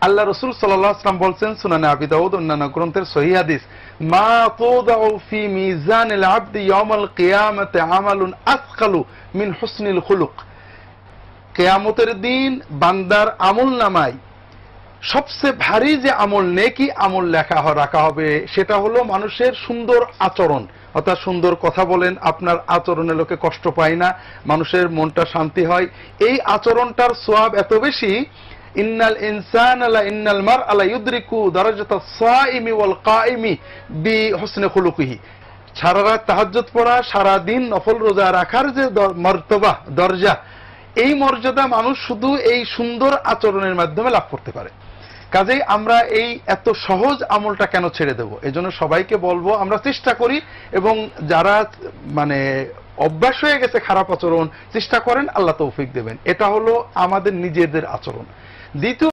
আল্লাহ রাসূল সাল্লাল্লাহু আলাইহি ওয়াসাল্লাম বলছেন সুনানে আবি দাউদ অন্যান্য গ্রন্থের সহিহ হাদিস, মা তুদাউ ফি মিজানিল আবদি ইয়াউমাল কিয়ামাতি আমালুন আসকালু মিন হুসনিল খুলুক। কিয়ামতের দিন বান্দার আমলনামায় সবচেয়ে ভারী যে আমল, নেকি আমল রাখা হবে, সেটা হলো মানুষের সুন্দর আচরণ। অর্থাৎ সুন্দর কথা বলেন, আপনার আচরণে লোকে কষ্ট পায় না, মানুষের মনটা শান্তি হয়, এই আচরণটার সওয়াব এত বেশি। ইন্নাল ইনসানা লা ইন্নাল মারআ লা ইউদরিকু দারাজাতাস সাইমি ওয়াল কাইমি বিহুসনি খুলুকিহি। সারা রাত তাহাজ্জুদ পড়া, সারা দিন নফল রোজা রাখার যে মর্তবা, দরজা, এই মর্যাদা মানুষ শুধু এই সুন্দর আচরণের মাধ্যমে লাভ করতে পারে। কাজেই আমরা এই এত সহজ আমলটা কেন ছেড়ে দেব? এজন্য সবাইকে বলবো আমরা চেষ্টা করি, এবং যারা মানে অভ্যাস হয়ে গেছে খারাপ আচরণ, চেষ্টা করেন, আল্লাহ তৌফিক দেবেন। এটা হলো আমাদের নিজেদের আচরণ। দ্বিতীয়